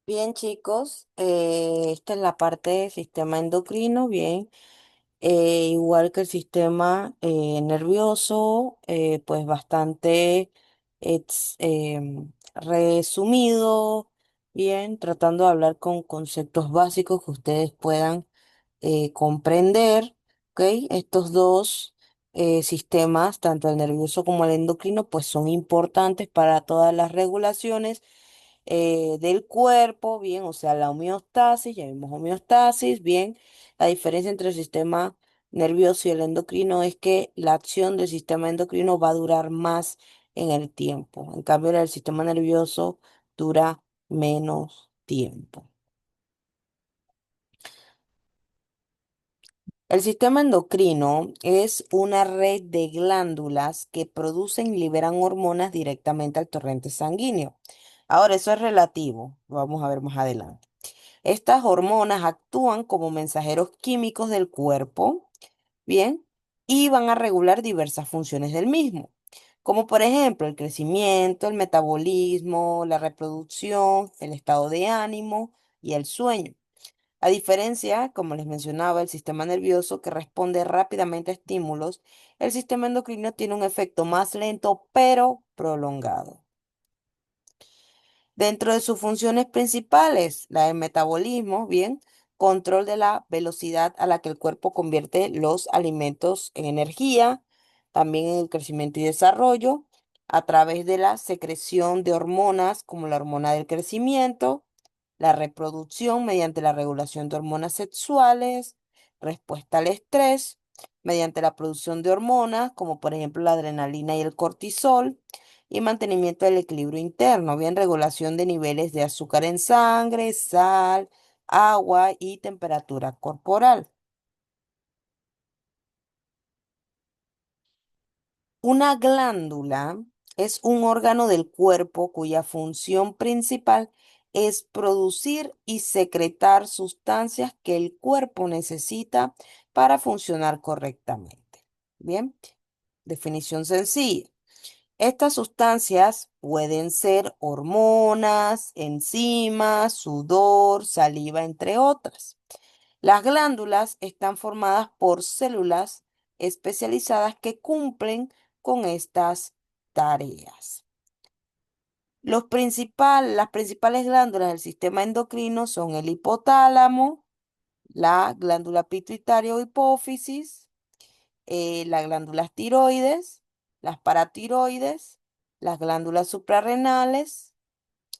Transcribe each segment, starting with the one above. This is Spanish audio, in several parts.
Bien, chicos, esta es la parte del sistema endocrino, bien, igual que el sistema nervioso, pues bastante resumido, bien, tratando de hablar con conceptos básicos que ustedes puedan comprender, ¿ok? Estos dos sistemas, tanto el nervioso como el endocrino, pues son importantes para todas las regulaciones del cuerpo, bien, o sea, la homeostasis, ya vimos homeostasis, bien. La diferencia entre el sistema nervioso y el endocrino es que la acción del sistema endocrino va a durar más en el tiempo. En cambio, el sistema nervioso dura menos tiempo. El sistema endocrino es una red de glándulas que producen y liberan hormonas directamente al torrente sanguíneo. Ahora, eso es relativo, vamos a ver más adelante. Estas hormonas actúan como mensajeros químicos del cuerpo, ¿bien? Y van a regular diversas funciones del mismo, como por ejemplo el crecimiento, el metabolismo, la reproducción, el estado de ánimo y el sueño. A diferencia, como les mencionaba, el sistema nervioso que responde rápidamente a estímulos, el sistema endocrino tiene un efecto más lento pero prolongado. Dentro de sus funciones principales, la del metabolismo, bien, control de la velocidad a la que el cuerpo convierte los alimentos en energía, también en el crecimiento y desarrollo, a través de la secreción de hormonas como la hormona del crecimiento, la reproducción mediante la regulación de hormonas sexuales, respuesta al estrés, mediante la producción de hormonas como por ejemplo la adrenalina y el cortisol y mantenimiento del equilibrio interno, bien, regulación de niveles de azúcar en sangre, sal, agua y temperatura corporal. Una glándula es un órgano del cuerpo cuya función principal es producir y secretar sustancias que el cuerpo necesita para funcionar correctamente. Bien, definición sencilla. Estas sustancias pueden ser hormonas, enzimas, sudor, saliva, entre otras. Las glándulas están formadas por células especializadas que cumplen con estas tareas. Las principales glándulas del sistema endocrino son el hipotálamo, la glándula pituitaria o hipófisis, las glándulas tiroides, las paratiroides, las glándulas suprarrenales,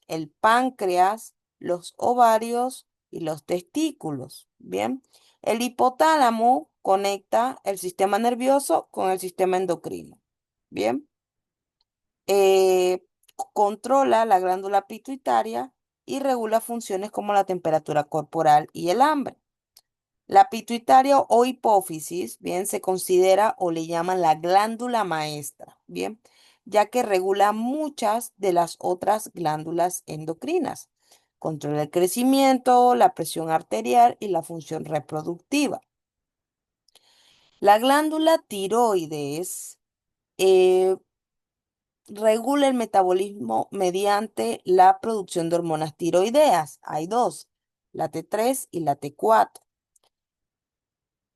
el páncreas, los ovarios y los testículos. Bien, el hipotálamo conecta el sistema nervioso con el sistema endocrino. Bien, controla la glándula pituitaria y regula funciones como la temperatura corporal y el hambre. La pituitaria o hipófisis, bien, se considera o le llaman la glándula maestra, bien, ya que regula muchas de las otras glándulas endocrinas. Controla el crecimiento, la presión arterial y la función reproductiva. La glándula tiroides eh, regula el metabolismo mediante la producción de hormonas tiroideas. Hay dos, la T3 y la T4.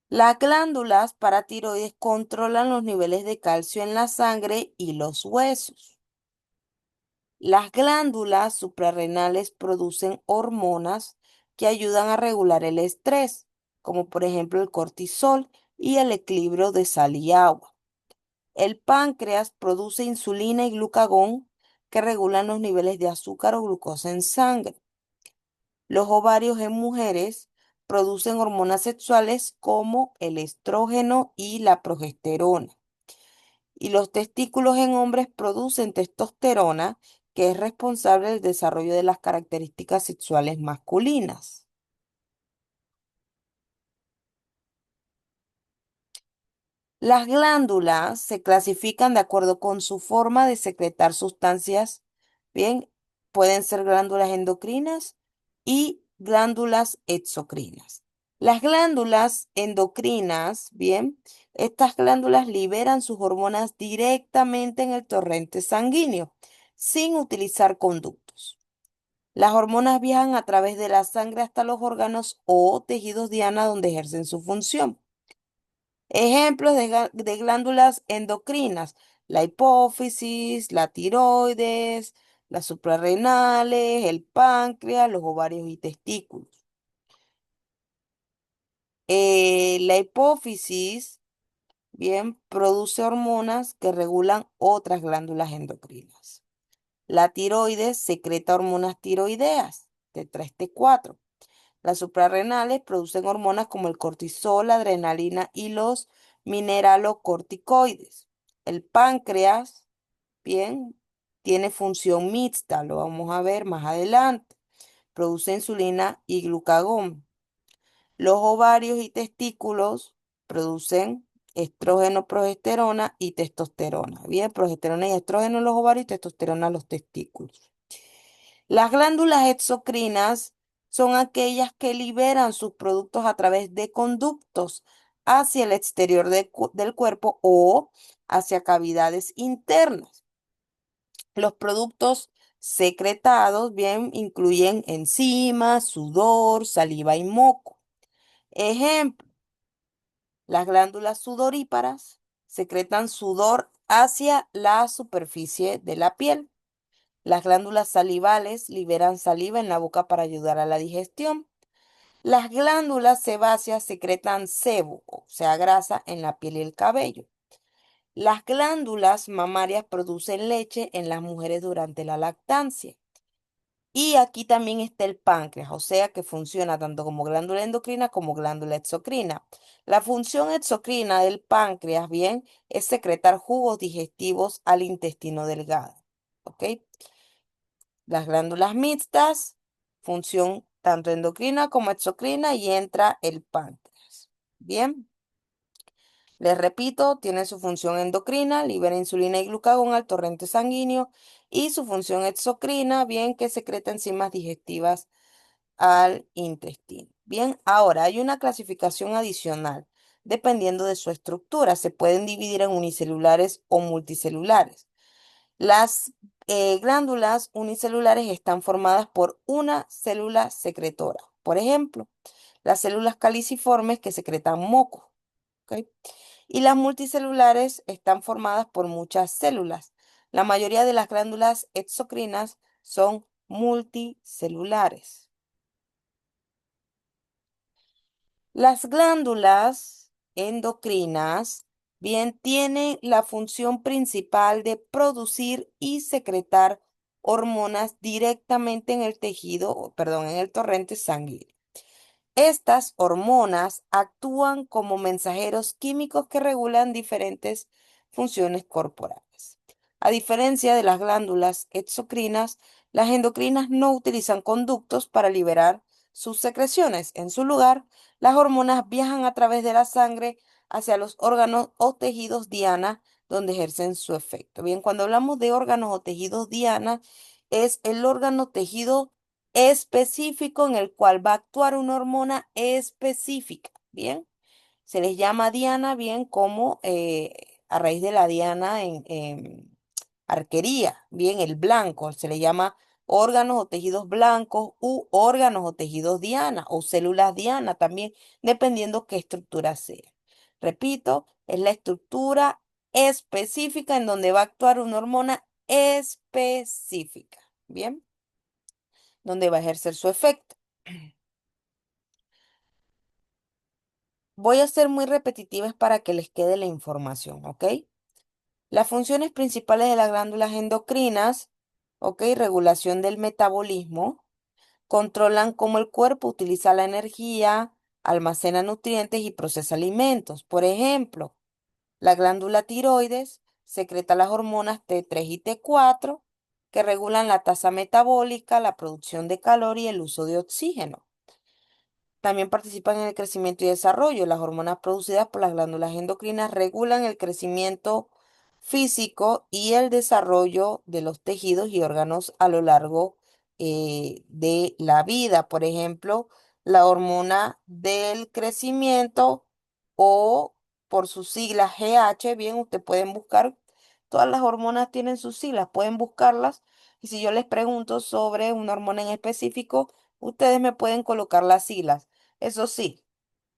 Las glándulas paratiroides controlan los niveles de calcio en la sangre y los huesos. Las glándulas suprarrenales producen hormonas que ayudan a regular el estrés, como por ejemplo el cortisol y el equilibrio de sal y agua. El páncreas produce insulina y glucagón que regulan los niveles de azúcar o glucosa en sangre. Los ovarios en mujeres producen hormonas sexuales como el estrógeno y la progesterona. Y los testículos en hombres producen testosterona, que es responsable del desarrollo de las características sexuales masculinas. Las glándulas se clasifican de acuerdo con su forma de secretar sustancias. Bien, pueden ser glándulas endocrinas y glándulas exocrinas. Las glándulas endocrinas, bien, estas glándulas liberan sus hormonas directamente en el torrente sanguíneo, sin utilizar conductos. Las hormonas viajan a través de la sangre hasta los órganos o tejidos diana donde ejercen su función. Ejemplos de glándulas endocrinas: la hipófisis, la tiroides, las suprarrenales, el páncreas, los ovarios y testículos. La hipófisis, bien, produce hormonas que regulan otras glándulas endocrinas. La tiroides secreta hormonas tiroideas, T3, T4. Las suprarrenales producen hormonas como el cortisol, la adrenalina y los mineralocorticoides. El páncreas, bien, tiene función mixta, lo vamos a ver más adelante. Produce insulina y glucagón. Los ovarios y testículos producen estrógeno, progesterona y testosterona. Bien, progesterona y estrógeno en los ovarios y testosterona en los testículos. Las glándulas exocrinas son aquellas que liberan sus productos a través de conductos hacia el exterior del cuerpo o hacia cavidades internas. Los productos secretados, bien, incluyen enzimas, sudor, saliva y moco. Ejemplo, las glándulas sudoríparas secretan sudor hacia la superficie de la piel. Las glándulas salivales liberan saliva en la boca para ayudar a la digestión. Las glándulas sebáceas secretan sebo, o sea, grasa en la piel y el cabello. Las glándulas mamarias producen leche en las mujeres durante la lactancia. Y aquí también está el páncreas, o sea que funciona tanto como glándula endocrina como glándula exocrina. La función exocrina del páncreas, bien, es secretar jugos digestivos al intestino delgado. ¿Ok? Las glándulas mixtas, función tanto endocrina como exocrina, y entra el páncreas. Bien, les repito, tiene su función endocrina, libera insulina y glucagón al torrente sanguíneo, y su función exocrina, bien, que secreta enzimas digestivas al intestino. Bien, ahora hay una clasificación adicional. Dependiendo de su estructura, se pueden dividir en unicelulares o multicelulares. Las glándulas unicelulares están formadas por una célula secretora. Por ejemplo, las células caliciformes que secretan moco. ¿Ok? Y las multicelulares están formadas por muchas células. La mayoría de las glándulas exocrinas son multicelulares. Las glándulas endocrinas, bien, tienen la función principal de producir y secretar hormonas directamente en el tejido, perdón, en el torrente sanguíneo. Estas hormonas actúan como mensajeros químicos que regulan diferentes funciones corporales. A diferencia de las glándulas exocrinas, las endocrinas no utilizan conductos para liberar sus secreciones. En su lugar, las hormonas viajan a través de la sangre hacia los órganos o tejidos diana donde ejercen su efecto. Bien, cuando hablamos de órganos o tejidos diana, es el órgano tejido específico en el cual va a actuar una hormona específica. Bien, se les llama diana, bien, como a raíz de la diana en arquería, bien, el blanco, se le llama órganos o tejidos blancos u órganos o tejidos diana o células diana también, dependiendo qué estructura sea. Repito, es la estructura específica en donde va a actuar una hormona específica. Bien, donde va a ejercer su efecto. Voy a ser muy repetitivas para que les quede la información, ¿ok? Las funciones principales de las glándulas endocrinas, ¿ok? Regulación del metabolismo, controlan cómo el cuerpo utiliza la energía, almacena nutrientes y procesa alimentos. Por ejemplo, la glándula tiroides secreta las hormonas T3 y T4 que regulan la tasa metabólica, la producción de calor y el uso de oxígeno. También participan en el crecimiento y desarrollo. Las hormonas producidas por las glándulas endocrinas regulan el crecimiento físico y el desarrollo de los tejidos y órganos a lo largo de la vida. Por ejemplo, la hormona del crecimiento, o por sus siglas GH, bien, ustedes pueden buscar, todas las hormonas tienen sus siglas, pueden buscarlas Y si yo les pregunto sobre una hormona en específico, ustedes me pueden colocar las siglas. Eso sí,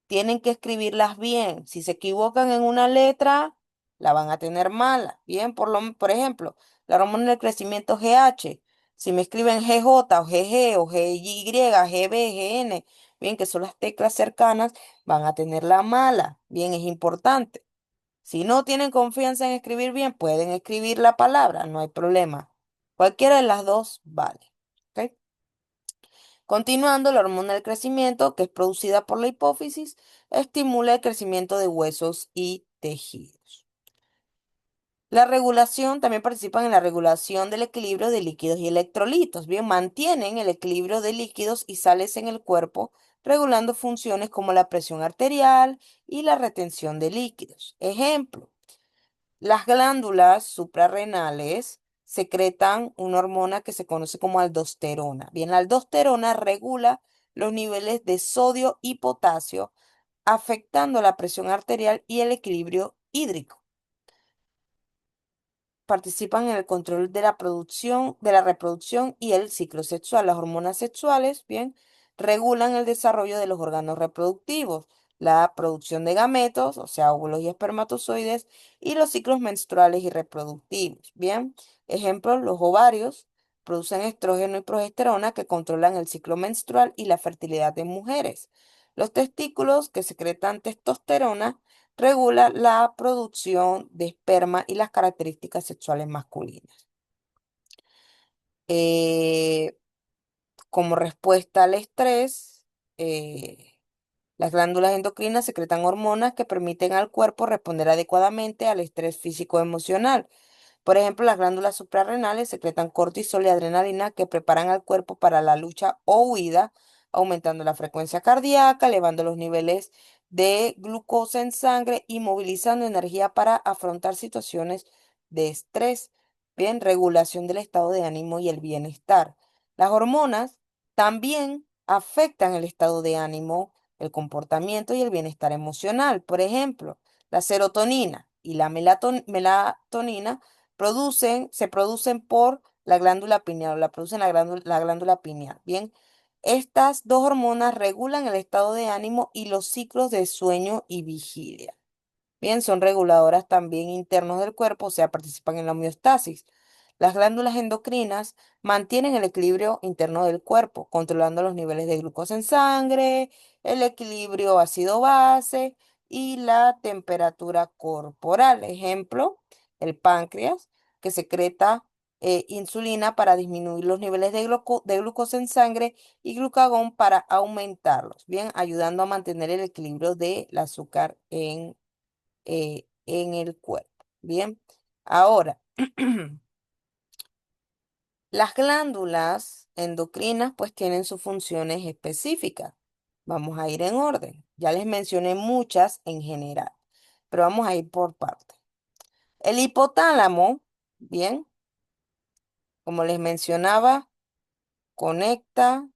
tienen que escribirlas bien. Si se equivocan en una letra, la van a tener mala. Bien, por ejemplo, la hormona del crecimiento GH. Si me escriben GJ o GG o GY, GB, GN, bien, que son las teclas cercanas, van a tener la mala. Bien, es importante. Si no tienen confianza en escribir bien, pueden escribir la palabra, no hay problema. Cualquiera de las dos vale. ¿Ok? Continuando, la hormona del crecimiento, que es producida por la hipófisis, estimula el crecimiento de huesos y tejidos. La regulación, también participan en la regulación del equilibrio de líquidos y electrolitos. Bien, mantienen el equilibrio de líquidos y sales en el cuerpo, regulando funciones como la presión arterial y la retención de líquidos. Ejemplo. Las glándulas suprarrenales secretan una hormona que se conoce como aldosterona. Bien, la aldosterona regula los niveles de sodio y potasio, afectando la presión arterial y el equilibrio hídrico. Participan en el control de la producción, de la reproducción y el ciclo sexual. Las hormonas sexuales, bien, regulan el desarrollo de los órganos reproductivos, la producción de gametos, o sea, óvulos y espermatozoides, y los ciclos menstruales y reproductivos. Bien, ejemplo, los ovarios producen estrógeno y progesterona que controlan el ciclo menstrual y la fertilidad de mujeres. Los testículos que secretan testosterona regula la producción de esperma y las características sexuales masculinas. Eh, Como respuesta al estrés, eh, las glándulas endocrinas secretan hormonas que permiten al cuerpo responder adecuadamente al estrés físico-emocional. Por ejemplo, las glándulas suprarrenales secretan cortisol y adrenalina que preparan al cuerpo para la lucha o huida, aumentando la frecuencia cardíaca, elevando los niveles de glucosa en sangre y movilizando energía para afrontar situaciones de estrés. Bien, regulación del estado de ánimo y el bienestar. Las hormonas también afectan el estado de ánimo, el comportamiento y el bienestar emocional. Por ejemplo, la serotonina y la melatonina se producen por la glándula pineal, la producen la glándula pineal. Bien, estas dos hormonas regulan el estado de ánimo y los ciclos de sueño y vigilia. Bien, son reguladoras también internos del cuerpo, o sea, participan en la homeostasis. Las glándulas endocrinas mantienen el equilibrio interno del cuerpo, controlando los niveles de glucosa en sangre, el equilibrio ácido-base y la temperatura corporal. Ejemplo, el páncreas, que secreta insulina para disminuir los niveles de glucosa en sangre y glucagón para aumentarlos, bien, ayudando a mantener el equilibrio del azúcar en el cuerpo. Bien, ahora, las glándulas endocrinas pues tienen sus funciones específicas. Vamos a ir en orden. Ya les mencioné muchas en general, pero vamos a ir por partes. El hipotálamo, bien, como les mencionaba, conecta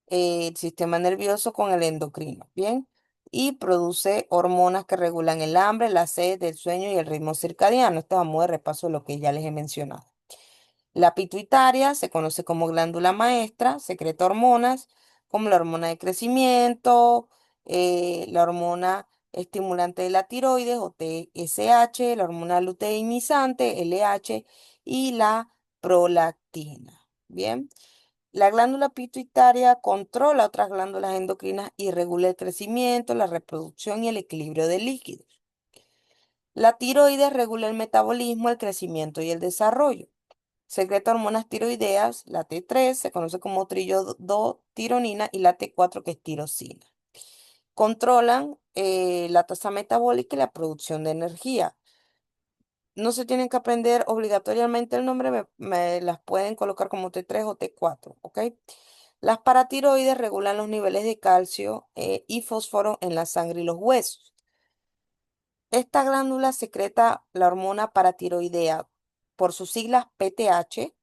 el sistema nervioso con el endocrino, bien, y produce hormonas que regulan el hambre, la sed, el sueño y el ritmo circadiano. Esto vamos de repaso de lo que ya les he mencionado. La pituitaria se conoce como glándula maestra, secreta hormonas como la hormona de crecimiento, la hormona estimulante de la tiroides o TSH, la hormona luteinizante, LH, y la prolactina. Bien. La glándula pituitaria controla otras glándulas endocrinas y regula el crecimiento, la reproducción y el equilibrio de líquidos. La tiroides regula el metabolismo, el crecimiento y el desarrollo. Secreta hormonas tiroideas, la T3 se conoce como trillodotironina y la T4 que es tirosina. Controlan la tasa metabólica y la producción de energía. No se tienen que aprender obligatoriamente el nombre, me las pueden colocar como T3 o T4, ¿ok? Las paratiroides regulan los niveles de calcio y fósforo en la sangre y los huesos. Esta glándula secreta la hormona paratiroidea, por sus siglas PTH,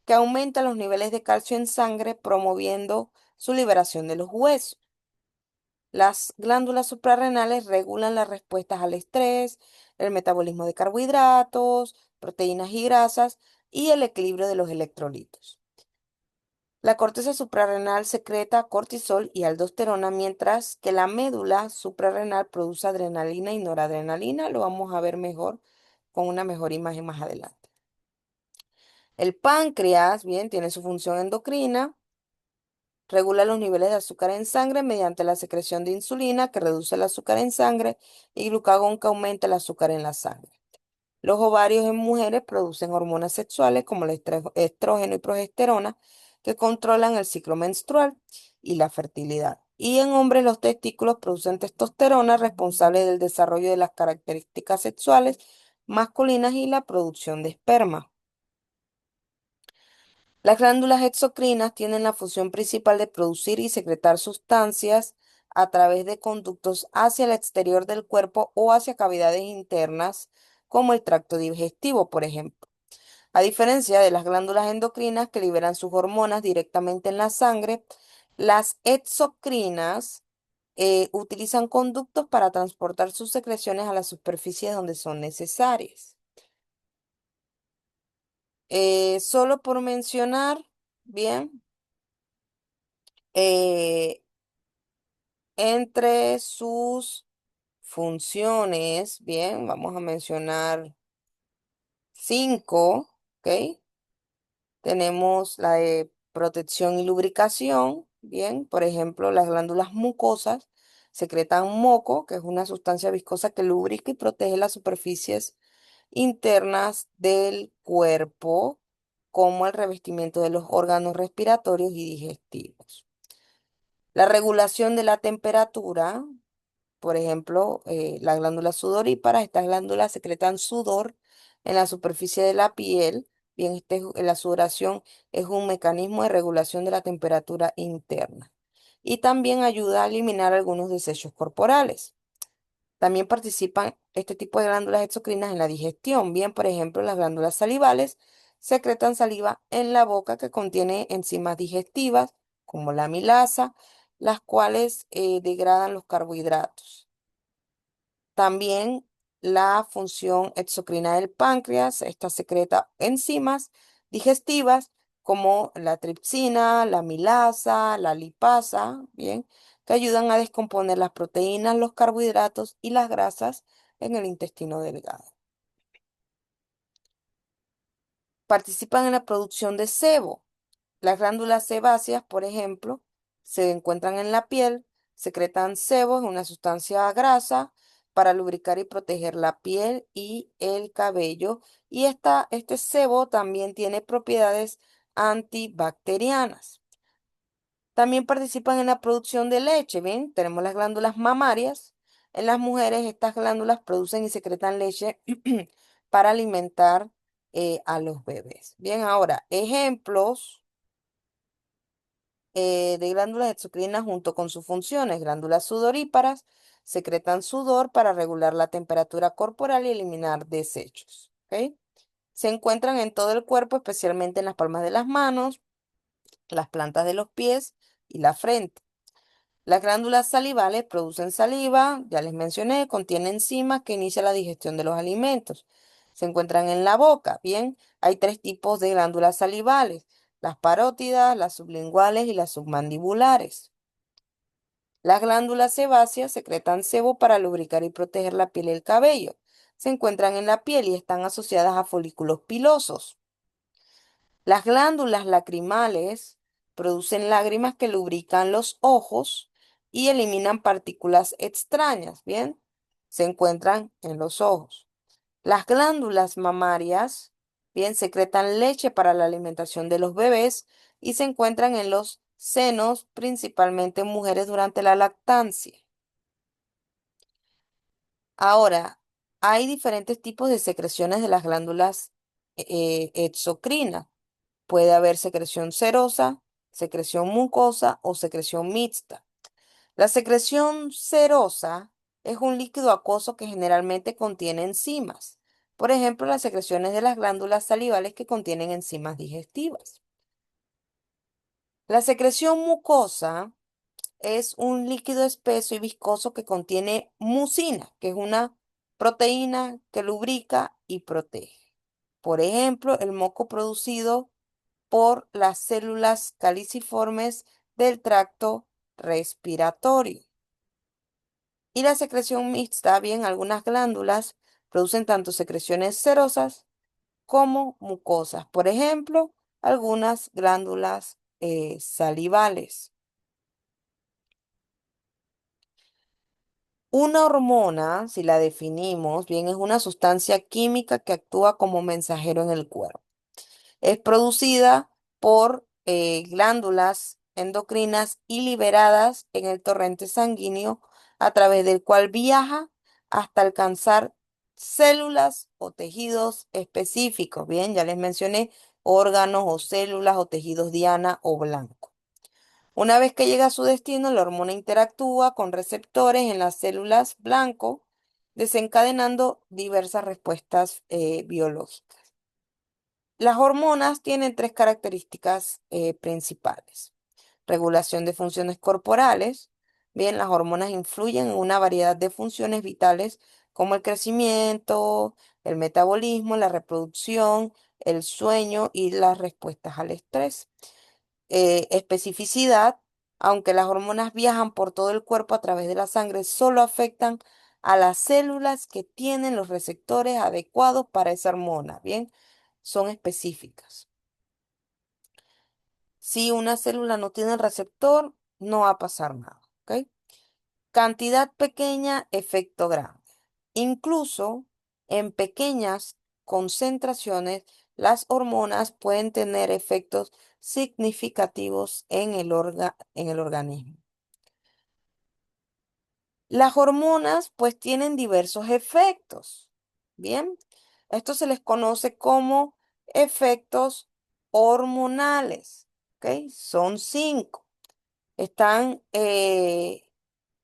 que aumenta los niveles de calcio en sangre, promoviendo su liberación de los huesos. Las glándulas suprarrenales regulan las respuestas al estrés, el metabolismo de carbohidratos, proteínas y grasas, y el equilibrio de los electrolitos. La corteza suprarrenal secreta cortisol y aldosterona, mientras que la médula suprarrenal produce adrenalina y noradrenalina. Lo vamos a ver mejor con una mejor imagen más adelante. El páncreas, bien, tiene su función endocrina, regula los niveles de azúcar en sangre mediante la secreción de insulina, que reduce el azúcar en sangre, y glucagón, que aumenta el azúcar en la sangre. Los ovarios en mujeres producen hormonas sexuales como el estrógeno y progesterona, que controlan el ciclo menstrual y la fertilidad. Y en hombres los testículos producen testosterona, responsable del desarrollo de las características sexuales masculinas y la producción de esperma. Las glándulas exocrinas tienen la función principal de producir y secretar sustancias a través de conductos hacia el exterior del cuerpo o hacia cavidades internas, como el tracto digestivo, por ejemplo. A diferencia de las glándulas endocrinas, que liberan sus hormonas directamente en la sangre, las exocrinas utilizan conductos para transportar sus secreciones a las superficies donde son necesarias. Solo por mencionar, bien, eh, entre sus funciones, bien, vamos a mencionar cinco, ¿ok? Tenemos la de protección y lubricación, bien, por ejemplo, las glándulas mucosas secretan moco, que es una sustancia viscosa que lubrica y protege las superficies internas del cuerpo, como el revestimiento de los órganos respiratorios y digestivos. La regulación de la temperatura, por ejemplo, las glándulas sudoríparas, estas glándulas secretan sudor en la superficie de la piel. Bien, la sudoración es un mecanismo de regulación de la temperatura interna y también ayuda a eliminar algunos desechos corporales. También participan este tipo de glándulas exocrinas en la digestión. Bien, por ejemplo, las glándulas salivales secretan saliva en la boca, que contiene enzimas digestivas como la amilasa, las cuales degradan los carbohidratos. También la función exocrina del páncreas, esta secreta enzimas digestivas como la tripsina, la amilasa, la lipasa, bien, que ayudan a descomponer las proteínas, los carbohidratos y las grasas en el intestino delgado. Participan en la producción de sebo. Las glándulas sebáceas, por ejemplo, se encuentran en la piel, secretan sebo, es una sustancia grasa para lubricar y proteger la piel y el cabello. Y este sebo también tiene propiedades antibacterianas. También participan en la producción de leche, ¿bien? Tenemos las glándulas mamarias. En las mujeres, estas glándulas producen y secretan leche para alimentar a los bebés. Bien, ahora, ejemplos de glándulas exocrinas junto con sus funciones. Glándulas sudoríparas secretan sudor para regular la temperatura corporal y eliminar desechos. ¿Ok? Se encuentran en todo el cuerpo, especialmente en las palmas de las manos, las plantas de los pies y la frente. Las glándulas salivales producen saliva, ya les mencioné, contienen enzimas que inician la digestión de los alimentos. Se encuentran en la boca. Bien, hay tres tipos de glándulas salivales: las parótidas, las sublinguales y las submandibulares. Las glándulas sebáceas secretan sebo para lubricar y proteger la piel y el cabello. Se encuentran en la piel y están asociadas a folículos pilosos. Las glándulas lacrimales producen lágrimas que lubrican los ojos y eliminan partículas extrañas, ¿bien? Se encuentran en los ojos. Las glándulas mamarias, bien, secretan leche para la alimentación de los bebés y se encuentran en los senos, principalmente en mujeres durante la lactancia. Ahora, hay diferentes tipos de secreciones de las glándulas exocrinas. Puede haber secreción serosa, secreción mucosa o secreción mixta. La secreción serosa es un líquido acuoso que generalmente contiene enzimas. Por ejemplo, las secreciones de las glándulas salivales, que contienen enzimas digestivas. La secreción mucosa es un líquido espeso y viscoso que contiene mucina, que es una proteína que lubrica y protege. Por ejemplo, el moco producido por las células caliciformes del tracto respiratorio. Y la secreción mixta, bien, algunas glándulas producen tanto secreciones serosas como mucosas. Por ejemplo, algunas glándulas salivales. Una hormona, si la definimos bien, es una sustancia química que actúa como mensajero en el cuerpo. Es producida por glándulas endocrinas y liberadas en el torrente sanguíneo a través del cual viaja hasta alcanzar células o tejidos específicos. Bien, ya les mencioné órganos o células o tejidos diana o blanco. Una vez que llega a su destino, la hormona interactúa con receptores en las células blanco, desencadenando diversas respuestas biológicas. Las hormonas tienen tres características principales. Regulación de funciones corporales. Bien, las hormonas influyen en una variedad de funciones vitales como el crecimiento, el metabolismo, la reproducción, el sueño y las respuestas al estrés. Especificidad, aunque las hormonas viajan por todo el cuerpo a través de la sangre, solo afectan a las células que tienen los receptores adecuados para esa hormona. Bien, son específicas. Si una célula no tiene el receptor, no va a pasar nada. ¿Ok? Cantidad pequeña, efecto grande. Incluso en pequeñas concentraciones, las hormonas pueden tener efectos significativos en en el organismo. Las hormonas pues tienen diversos efectos. Bien, esto se les conoce como efectos hormonales. ¿Ok? Son cinco. Están el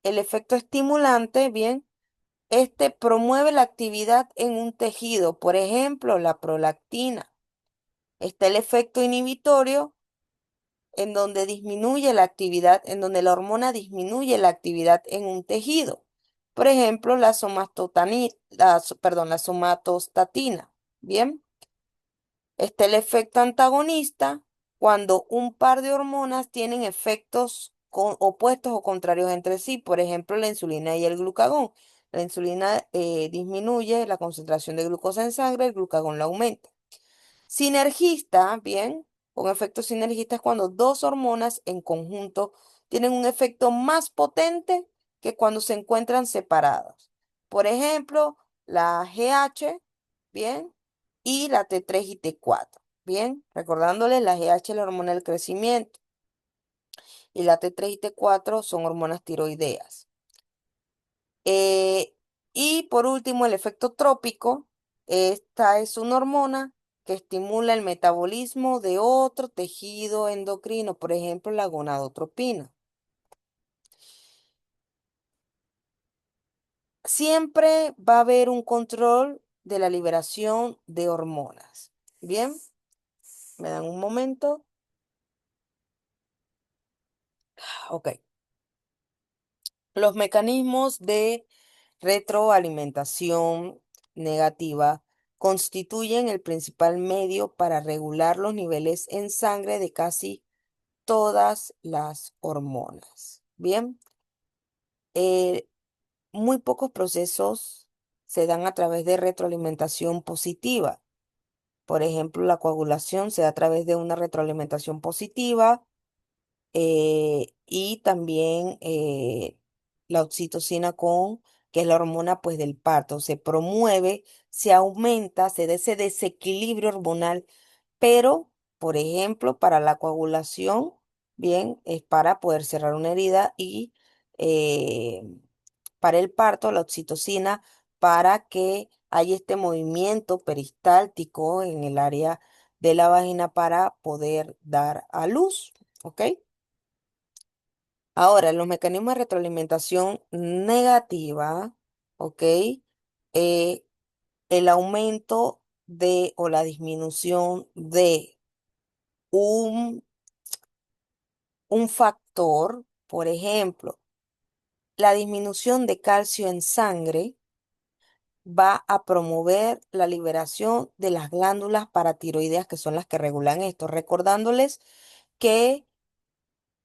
efecto estimulante, bien. Este promueve la actividad en un tejido, por ejemplo, la prolactina. Está el efecto inhibitorio, en donde disminuye la actividad, en donde la hormona disminuye la actividad en un tejido. Por ejemplo, la somatostatina. Bien. Está el efecto antagonista cuando un par de hormonas tienen efectos opuestos o contrarios entre sí. Por ejemplo, la insulina y el glucagón. La insulina disminuye la concentración de glucosa en sangre, el glucagón la aumenta. Sinergista, bien, un efecto sinergista es cuando dos hormonas en conjunto tienen un efecto más potente que cuando se encuentran separadas. Por ejemplo, la GH, bien, y la T3 y T4, bien, recordándoles la GH es la hormona del crecimiento y la T3 y T4 son hormonas tiroideas. Eh, y por último, el efecto trópico. Esta es una hormona que estimula el metabolismo de otro tejido endocrino, por ejemplo, la gonadotropina. Siempre va a haber un control de la liberación de hormonas. Bien, me dan un momento. Ok. Los mecanismos de retroalimentación negativa constituyen el principal medio para regular los niveles en sangre de casi todas las hormonas. Bien, eh, muy pocos procesos se dan a través de retroalimentación positiva. Por ejemplo, la coagulación se da a través de una retroalimentación positiva y también la oxitocina que es la hormona pues del parto, se promueve, se aumenta, se da ese desequilibrio hormonal, pero, por ejemplo, para la coagulación, bien, es para poder cerrar una herida y eh, para el parto, la oxitocina, para que haya este movimiento peristáltico en el área de la vagina para poder dar a luz, ¿ok? Ahora, los mecanismos de retroalimentación negativa, ¿ok? Eh, el aumento de o la disminución de un, un factor, por ejemplo, la disminución de calcio en sangre va a promover la liberación de las glándulas paratiroideas, que son las que regulan esto, recordándoles que,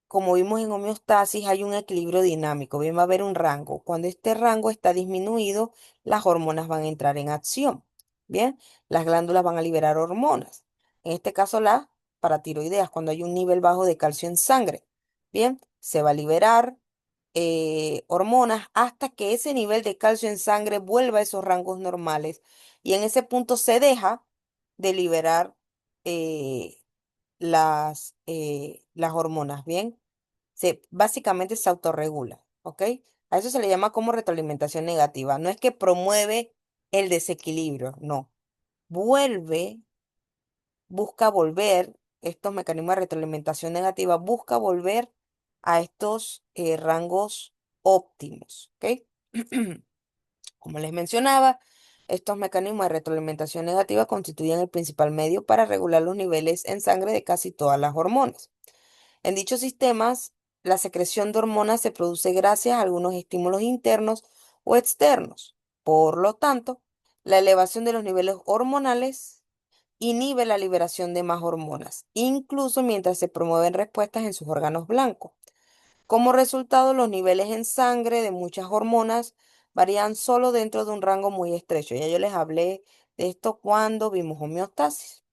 como vimos en homeostasis, hay un equilibrio dinámico, bien va a haber un rango. Cuando este rango está disminuido, las hormonas van a entrar en acción. Bien, las glándulas van a liberar hormonas. En este caso, las paratiroideas, cuando hay un nivel bajo de calcio en sangre. Bien, se va a liberar hormonas hasta que ese nivel de calcio en sangre vuelva a esos rangos normales. Y en ese punto se deja de liberar eh, las hormonas. Bien, básicamente se autorregula, ¿ok? A eso se le llama como retroalimentación negativa. No es que promueve el desequilibrio, no. Vuelve, busca volver, estos mecanismos de retroalimentación negativa, busca volver a estos rangos óptimos, ¿ok? Como les mencionaba, estos mecanismos de retroalimentación negativa constituyen el principal medio para regular los niveles en sangre de casi todas las hormonas. En dichos sistemas, la secreción de hormonas se produce gracias a algunos estímulos internos o externos. Por lo tanto, la elevación de los niveles hormonales inhibe la liberación de más hormonas, incluso mientras se promueven respuestas en sus órganos blancos. Como resultado, los niveles en sangre de muchas hormonas varían solo dentro de un rango muy estrecho. Ya yo les hablé de esto cuando vimos homeostasis.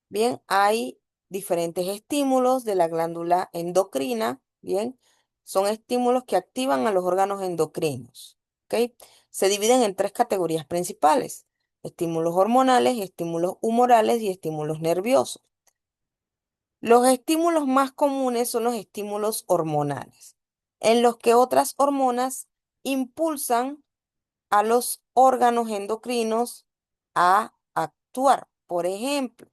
Bien, hay diferentes estímulos de la glándula endocrina. Bien, son estímulos que activan a los órganos endocrinos. ¿Ok? Se dividen en tres categorías principales: estímulos hormonales, estímulos humorales y estímulos nerviosos. Los estímulos más comunes son los estímulos hormonales, en los que otras hormonas impulsan a los órganos endocrinos a actuar. Por ejemplo,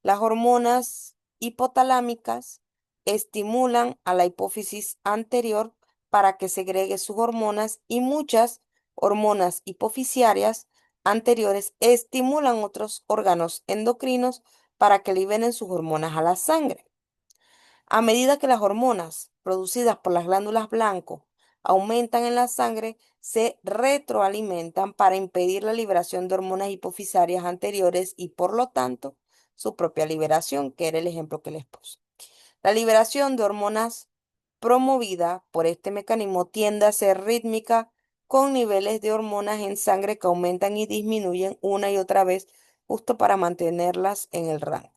las hormonas hipotalámicas estimulan a la hipófisis anterior para que segregue sus hormonas, y muchas hormonas hipofisiarias anteriores estimulan otros órganos endocrinos para que liberen sus hormonas a la sangre. A medida que las hormonas producidas por las glándulas blancas aumentan en la sangre, se retroalimentan para impedir la liberación de hormonas hipofisarias anteriores y, por lo tanto, su propia liberación, que era el ejemplo que les puse. La liberación de hormonas promovida por este mecanismo tiende a ser rítmica, con niveles de hormonas en sangre que aumentan y disminuyen una y otra vez, justo para mantenerlas en el rango.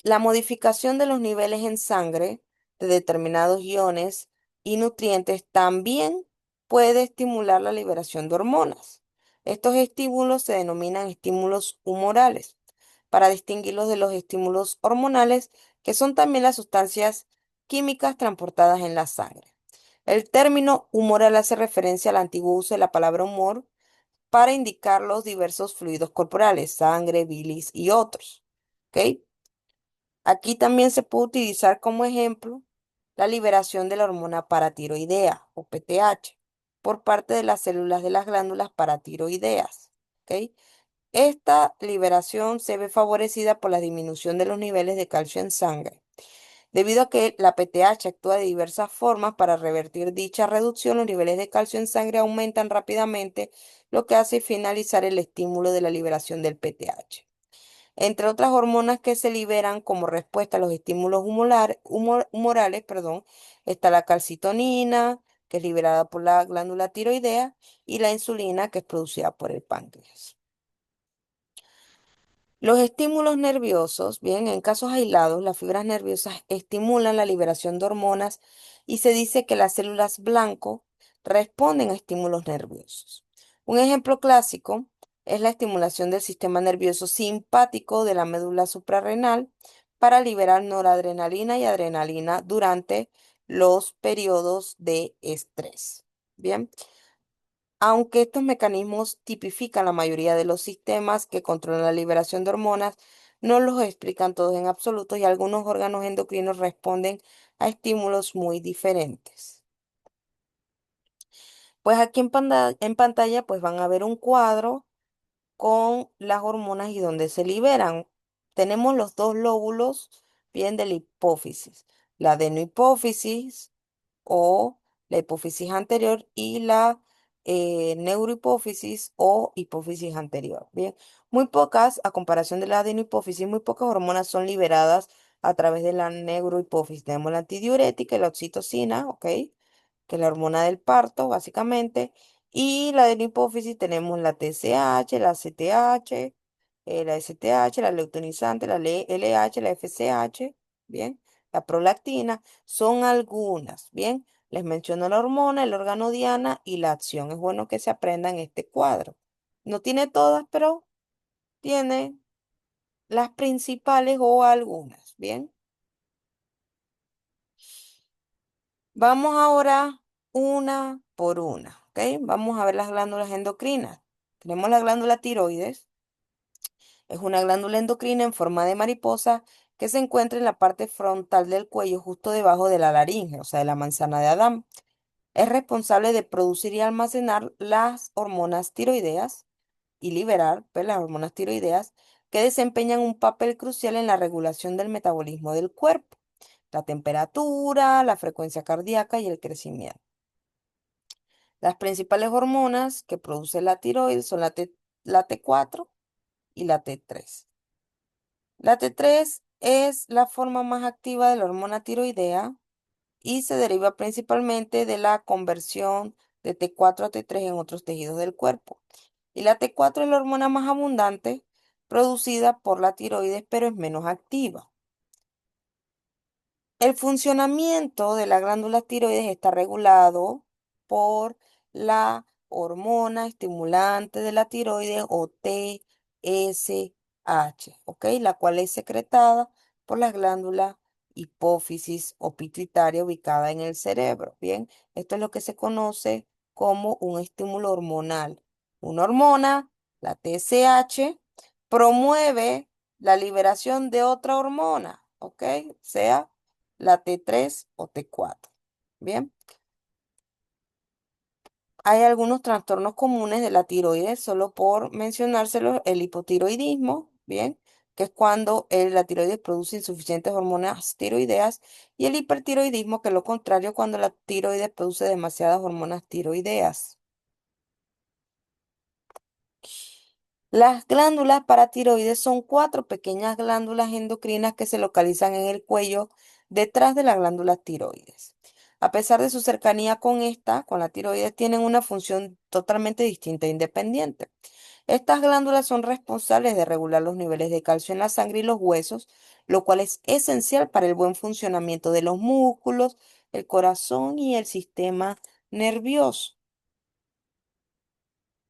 La modificación de los niveles en sangre de determinados iones y nutrientes también puede estimular la liberación de hormonas. Estos estímulos se denominan estímulos humorales, para distinguirlos de los estímulos hormonales, que son también las sustancias químicas transportadas en la sangre. El término humoral hace referencia al antiguo uso de la palabra humor para indicar los diversos fluidos corporales, sangre, bilis y otros. ¿Ok? Aquí también se puede utilizar como ejemplo la liberación de la hormona paratiroidea o PTH por parte de las células de las glándulas paratiroideas. ¿Ok? Esta liberación se ve favorecida por la disminución de los niveles de calcio en sangre. Debido a que la PTH actúa de diversas formas para revertir dicha reducción, los niveles de calcio en sangre aumentan rápidamente, lo que hace finalizar el estímulo de la liberación del PTH. Entre otras hormonas que se liberan como respuesta a los estímulos humorales, perdón, está la calcitonina, que es liberada por la glándula tiroidea, y la insulina, que es producida por el páncreas. Los estímulos nerviosos, bien, en casos aislados, las fibras nerviosas estimulan la liberación de hormonas, y se dice que las células blanco responden a estímulos nerviosos. Un ejemplo clásico es la estimulación del sistema nervioso simpático de la médula suprarrenal para liberar noradrenalina y adrenalina durante los periodos de estrés. Bien. Aunque estos mecanismos tipifican la mayoría de los sistemas que controlan la liberación de hormonas, no los explican todos en absoluto, y algunos órganos endocrinos responden a estímulos muy diferentes. Pues aquí en pantalla pues van a ver un cuadro con las hormonas y dónde se liberan. Tenemos los dos lóbulos bien de la hipófisis, la adenohipófisis o la hipófisis anterior y la neurohipófisis o hipófisis anterior. Bien, muy pocas, a comparación de la adenohipófisis, muy pocas hormonas son liberadas a través de la neurohipófisis. Tenemos la antidiurética y la oxitocina, ¿ok? Que es la hormona del parto, básicamente. Y la de la hipófisis tenemos la TSH, la CTH, la STH, la leutonizante, la LH, la FSH, ¿bien? La prolactina, son algunas, ¿bien? Les menciono la hormona, el órgano diana y la acción. Es bueno que se aprendan este cuadro. No tiene todas, pero tiene las principales o algunas, ¿bien? Vamos ahora una por una, ¿ok? Vamos a ver las glándulas endocrinas. Tenemos la glándula tiroides. Es una glándula endocrina en forma de mariposa que se encuentra en la parte frontal del cuello, justo debajo de la laringe, o sea, de la manzana de Adán. Es responsable de producir y almacenar las hormonas tiroideas y liberar, pues, las hormonas tiroideas que desempeñan un papel crucial en la regulación del metabolismo del cuerpo, la temperatura, la frecuencia cardíaca y el crecimiento. Las principales hormonas que produce la tiroides son la T4 y la T3. La T3 es la forma más activa de la hormona tiroidea y se deriva principalmente de la conversión de T4 a T3 en otros tejidos del cuerpo. Y la T4 es la hormona más abundante producida por la tiroides, pero es menos activa. El funcionamiento de la glándula tiroides está regulado por la hormona estimulante de la tiroides o TSH, ¿ok? La cual es secretada por la glándula hipófisis o pituitaria ubicada en el cerebro. Bien, esto es lo que se conoce como un estímulo hormonal. Una hormona, la TSH, promueve la liberación de otra hormona, ¿ok? Sea la T3 o T4. Bien, hay algunos trastornos comunes de la tiroides, solo por mencionárselos, el hipotiroidismo, bien, que es cuando la tiroides produce insuficientes hormonas tiroideas, y el hipertiroidismo, que es lo contrario, cuando la tiroides produce demasiadas hormonas tiroideas. Las glándulas paratiroides son cuatro pequeñas glándulas endocrinas que se localizan en el cuello detrás de las glándulas tiroides. A pesar de su cercanía con esta, con la tiroides, tienen una función totalmente distinta e independiente. Estas glándulas son responsables de regular los niveles de calcio en la sangre y los huesos, lo cual es esencial para el buen funcionamiento de los músculos, el corazón y el sistema nervioso.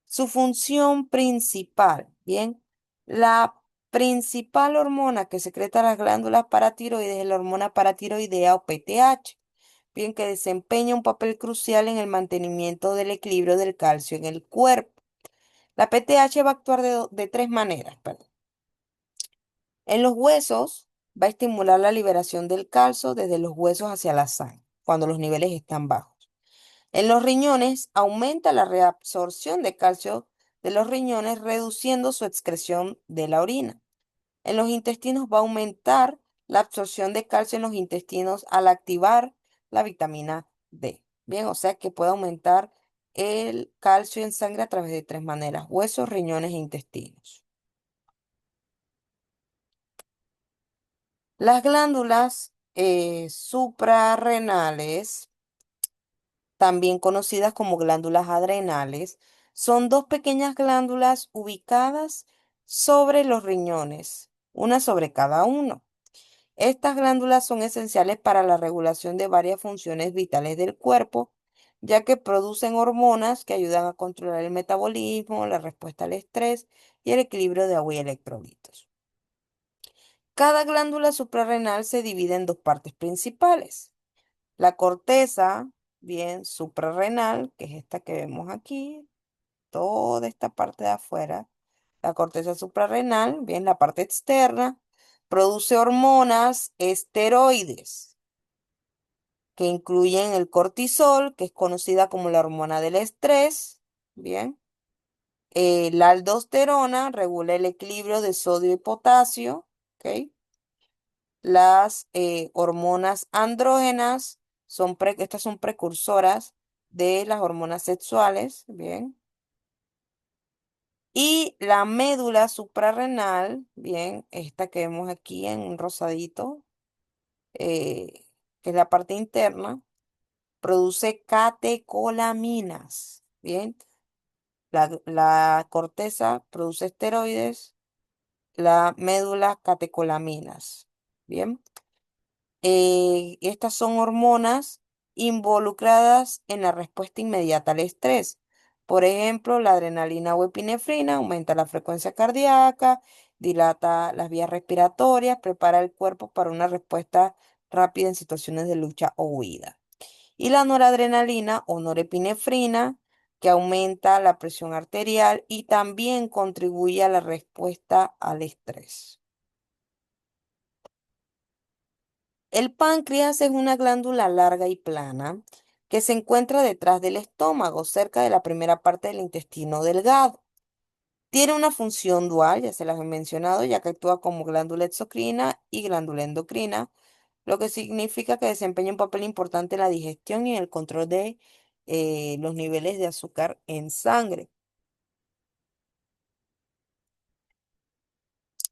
Su función principal, bien, la principal hormona que secreta las glándulas paratiroides es la hormona paratiroidea o PTH, bien, que desempeña un papel crucial en el mantenimiento del equilibrio del calcio en el cuerpo. La PTH va a actuar de tres maneras, perdón. En los huesos va a estimular la liberación del calcio desde los huesos hacia la sangre, cuando los niveles están bajos. En los riñones aumenta la reabsorción de calcio de los riñones, reduciendo su excreción de la orina. En los intestinos va a aumentar la absorción de calcio en los intestinos al activar la vitamina D. Bien, o sea que puede aumentar el calcio en sangre a través de tres maneras: huesos, riñones e intestinos. Las glándulas suprarrenales, también conocidas como glándulas adrenales, son dos pequeñas glándulas ubicadas sobre los riñones, una sobre cada uno. Estas glándulas son esenciales para la regulación de varias funciones vitales del cuerpo, ya que producen hormonas que ayudan a controlar el metabolismo, la respuesta al estrés y el equilibrio de agua y electrolitos. Cada glándula suprarrenal se divide en dos partes principales: la corteza, bien, suprarrenal, que es esta que vemos aquí, toda esta parte de afuera. La corteza suprarrenal, bien, la parte externa, produce hormonas esteroides, que incluyen el cortisol, que es conocida como la hormona del estrés, bien. La aldosterona regula el equilibrio de sodio y potasio, ¿ok? Las hormonas andrógenas Estas son precursoras de las hormonas sexuales, bien. Y la médula suprarrenal, bien, esta que vemos aquí en rosadito, que es la parte interna, produce catecolaminas, bien. La corteza produce esteroides, la médula catecolaminas, bien. Estas son hormonas involucradas en la respuesta inmediata al estrés. Por ejemplo, la adrenalina o epinefrina aumenta la frecuencia cardíaca, dilata las vías respiratorias, prepara el cuerpo para una respuesta rápida en situaciones de lucha o huida. Y la noradrenalina o norepinefrina, que aumenta la presión arterial y también contribuye a la respuesta al estrés. El páncreas es una glándula larga y plana que se encuentra detrás del estómago, cerca de la primera parte del intestino delgado. Tiene una función dual, ya se las he mencionado, ya que actúa como glándula exocrina y glándula endocrina, lo que significa que desempeña un papel importante en la digestión y en el control de los niveles de azúcar en sangre.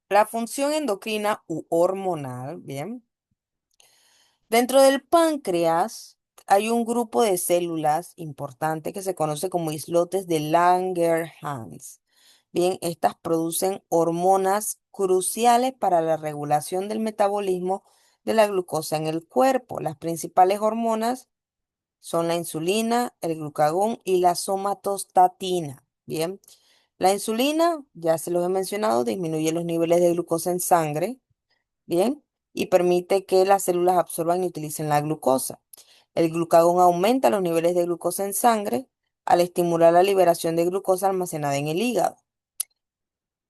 La función endocrina u hormonal, bien. Dentro del páncreas hay un grupo de células importante que se conoce como islotes de Langerhans. Bien, estas producen hormonas cruciales para la regulación del metabolismo de la glucosa en el cuerpo. Las principales hormonas son la insulina, el glucagón y la somatostatina. Bien, la insulina, ya se los he mencionado, disminuye los niveles de glucosa en sangre. Bien, y permite que las células absorban y utilicen la glucosa. El glucagón aumenta los niveles de glucosa en sangre al estimular la liberación de glucosa almacenada en el hígado.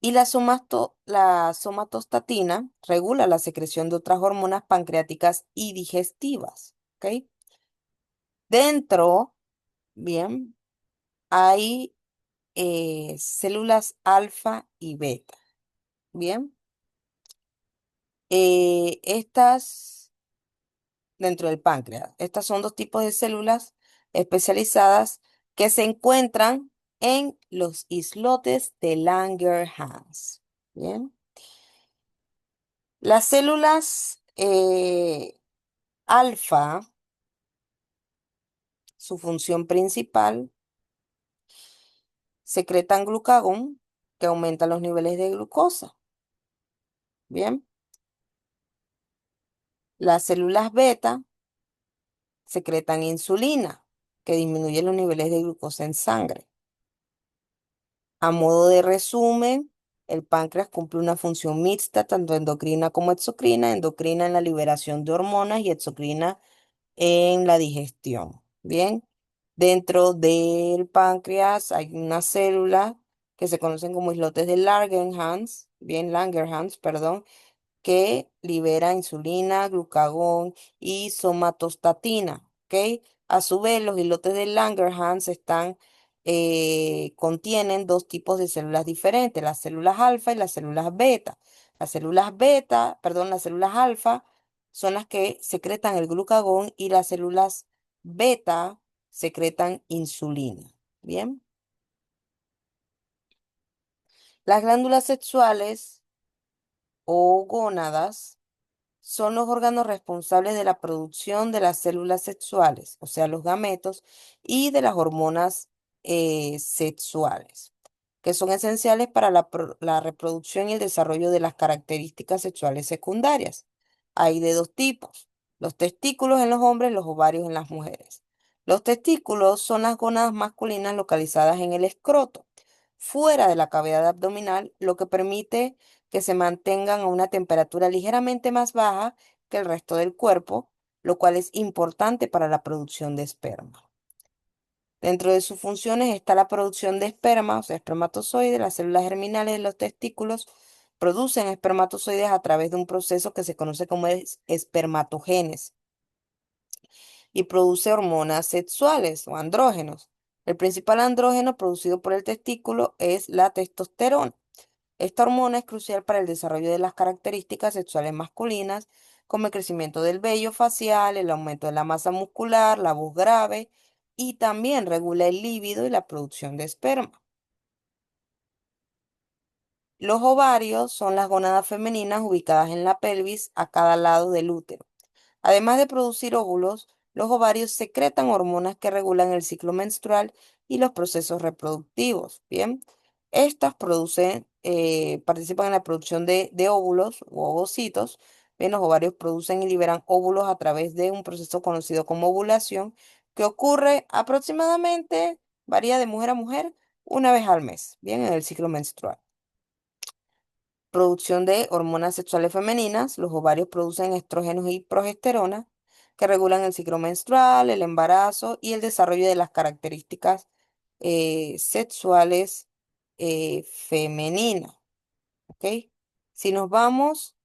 Y la somatostatina regula la secreción de otras hormonas pancreáticas y digestivas. ¿Ok? Dentro, bien, hay células alfa y beta. Bien, estas dentro del páncreas. Estas son dos tipos de células especializadas que se encuentran en los islotes de Langerhans. Bien. Las células alfa, su función principal, secretan glucagón que aumenta los niveles de glucosa. Bien. Las células beta secretan insulina que disminuye los niveles de glucosa en sangre. A modo de resumen, el páncreas cumple una función mixta, tanto endocrina como exocrina, endocrina en la liberación de hormonas y exocrina en la digestión. Bien, dentro del páncreas hay una célula que se conocen como islotes de Langerhans, perdón, que libera insulina, glucagón y somatostatina, ¿ok? A su vez, los islotes de Langerhans contienen dos tipos de células diferentes, las células alfa y las células beta. Las células alfa son las que secretan el glucagón y las células beta secretan insulina. Bien, las glándulas sexuales o gónadas son los órganos responsables de la producción de las células sexuales, o sea, los gametos, y de las hormonas sexuales, que son esenciales para la reproducción y el desarrollo de las características sexuales secundarias. Hay de dos tipos, los testículos en los hombres, los ovarios en las mujeres. Los testículos son las gónadas masculinas localizadas en el escroto, fuera de la cavidad abdominal, lo que permite que se mantengan a una temperatura ligeramente más baja que el resto del cuerpo, lo cual es importante para la producción de esperma. Dentro de sus funciones está la producción de esperma, o sea, espermatozoides. Las células germinales de los testículos producen espermatozoides a través de un proceso que se conoce como espermatogénesis y produce hormonas sexuales o andrógenos. El principal andrógeno producido por el testículo es la testosterona. Esta hormona es crucial para el desarrollo de las características sexuales masculinas, como el crecimiento del vello facial, el aumento de la masa muscular, la voz grave y también regula el líbido y la producción de esperma. Los ovarios son las gónadas femeninas ubicadas en la pelvis a cada lado del útero. Además de producir óvulos, los ovarios secretan hormonas que regulan el ciclo menstrual y los procesos reproductivos. Bien, estas participan en la producción de óvulos o ovocitos. Bien, los ovarios producen y liberan óvulos a través de un proceso conocido como ovulación, que ocurre aproximadamente, varía de mujer a mujer, una vez al mes, bien, en el ciclo menstrual. Producción de hormonas sexuales femeninas. Los ovarios producen estrógenos y progesterona que regulan el ciclo menstrual, el embarazo y el desarrollo de las características sexuales femeninas. ¿Ok? Si nos vamos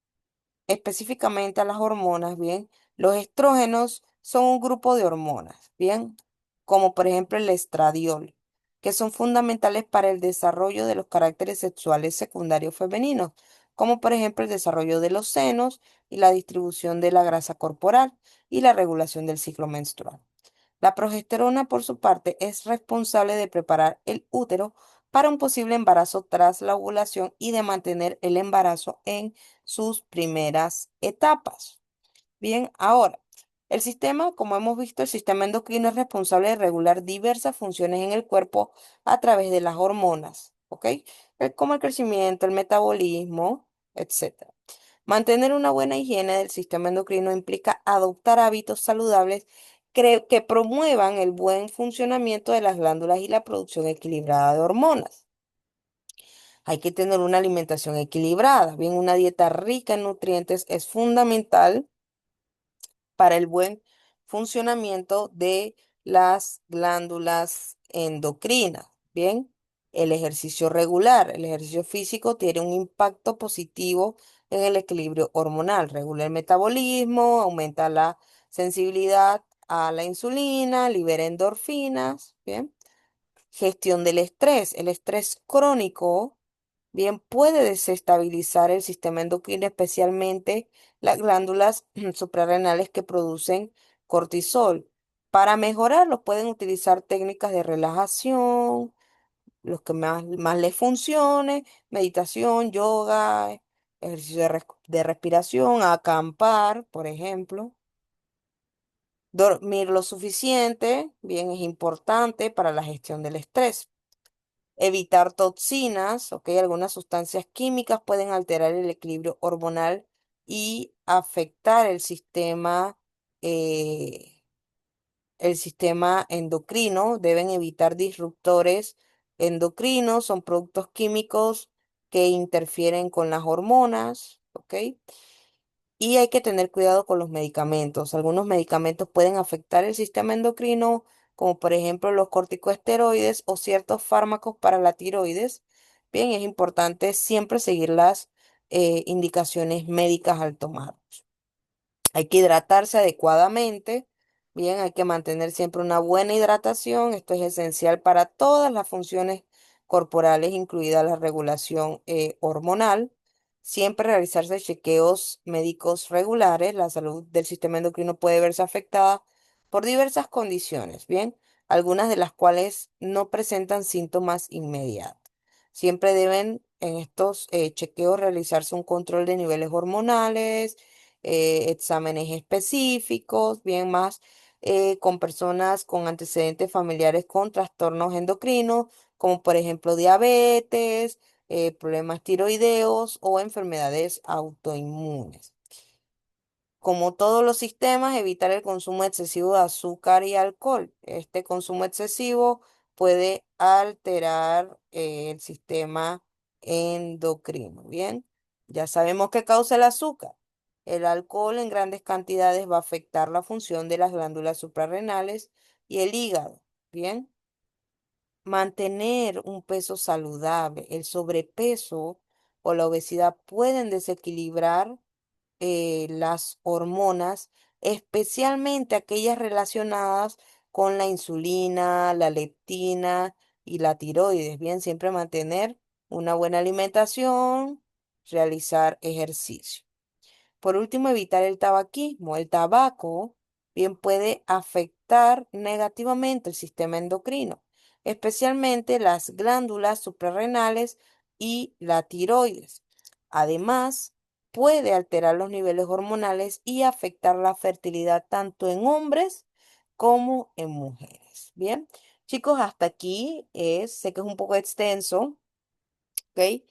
específicamente a las hormonas, bien, los estrógenos son un grupo de hormonas, bien, como por ejemplo el estradiol, que son fundamentales para el desarrollo de los caracteres sexuales secundarios femeninos, como por ejemplo el desarrollo de los senos y la distribución de la grasa corporal y la regulación del ciclo menstrual. La progesterona, por su parte, es responsable de preparar el útero para un posible embarazo tras la ovulación y de mantener el embarazo en sus primeras etapas. Bien, ahora, el sistema, como hemos visto, el sistema endocrino es responsable de regular diversas funciones en el cuerpo a través de las hormonas, ¿ok? Como el crecimiento, el metabolismo, etcétera. Mantener una buena higiene del sistema endocrino implica adoptar hábitos saludables que promuevan el buen funcionamiento de las glándulas y la producción equilibrada de hormonas. Hay que tener una alimentación equilibrada. Bien, una dieta rica en nutrientes es fundamental para el buen funcionamiento de las glándulas endocrinas. Bien, el ejercicio regular, el ejercicio físico tiene un impacto positivo en el equilibrio hormonal, regula el metabolismo, aumenta la sensibilidad a la insulina, libera endorfinas. Bien, gestión del estrés. El estrés crónico, bien, puede desestabilizar el sistema endocrino, especialmente las glándulas suprarrenales que producen cortisol. Para mejorarlo, pueden utilizar técnicas de relajación, los que más les funcione, meditación, yoga, ejercicio de respiración, acampar, por ejemplo. Dormir lo suficiente, bien, es importante para la gestión del estrés. Evitar toxinas, ¿ok? Algunas sustancias químicas pueden alterar el equilibrio hormonal y afectar el sistema endocrino. Deben evitar disruptores endocrinos, son productos químicos que interfieren con las hormonas, ¿ok? Y hay que tener cuidado con los medicamentos. Algunos medicamentos pueden afectar el sistema endocrino, como por ejemplo los corticosteroides o ciertos fármacos para la tiroides. Bien, es importante siempre seguir las indicaciones médicas al tomar. Hay que hidratarse adecuadamente. Bien, hay que mantener siempre una buena hidratación. Esto es esencial para todas las funciones corporales, incluida la regulación hormonal. Siempre realizarse chequeos médicos regulares. La salud del sistema endocrino puede verse afectada por diversas condiciones, bien, algunas de las cuales no presentan síntomas inmediatos. Siempre deben en estos chequeos realizarse un control de niveles hormonales, exámenes específicos, bien más con personas con antecedentes familiares con trastornos endocrinos, como por ejemplo diabetes, problemas tiroideos o enfermedades autoinmunes. Como todos los sistemas, evitar el consumo excesivo de azúcar y alcohol. Este consumo excesivo puede alterar el sistema endocrino. Bien, ya sabemos qué causa el azúcar. El alcohol en grandes cantidades va a afectar la función de las glándulas suprarrenales y el hígado. Bien, mantener un peso saludable. El sobrepeso o la obesidad pueden desequilibrar las hormonas, especialmente aquellas relacionadas con la insulina, la leptina y la tiroides. Bien, siempre mantener una buena alimentación, realizar ejercicio. Por último, evitar el tabaquismo. El tabaco bien puede afectar negativamente el sistema endocrino, especialmente las glándulas suprarrenales y la tiroides. Además, puede alterar los niveles hormonales y afectar la fertilidad tanto en hombres como en mujeres. Bien, chicos, hasta aquí sé que es un poco extenso, ¿ok?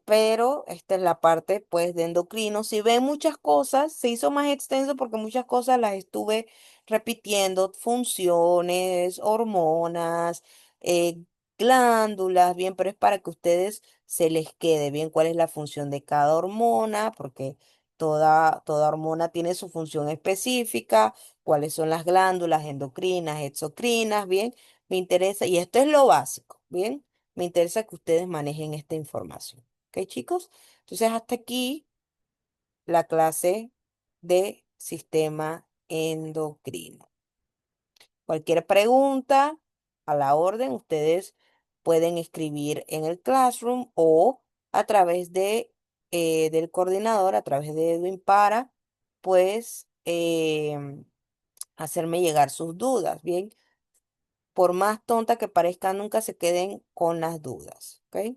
Pero esta es la parte pues de endocrino. Si ven muchas cosas, se hizo más extenso porque muchas cosas las estuve repitiendo, funciones, hormonas, glándulas, bien, pero es para que ustedes se les quede bien cuál es la función de cada hormona, porque toda hormona tiene su función específica, cuáles son las glándulas endocrinas, exocrinas, bien, me interesa, y esto es lo básico, bien. Me interesa que ustedes manejen esta información. ¿Ok, chicos? Entonces, hasta aquí la clase de sistema endocrino. Cualquier pregunta a la orden, ustedes pueden escribir en el Classroom o a través del coordinador, a través de Edwin para, pues, hacerme llegar sus dudas. Bien, por más tonta que parezca, nunca se queden con las dudas. ¿Ok?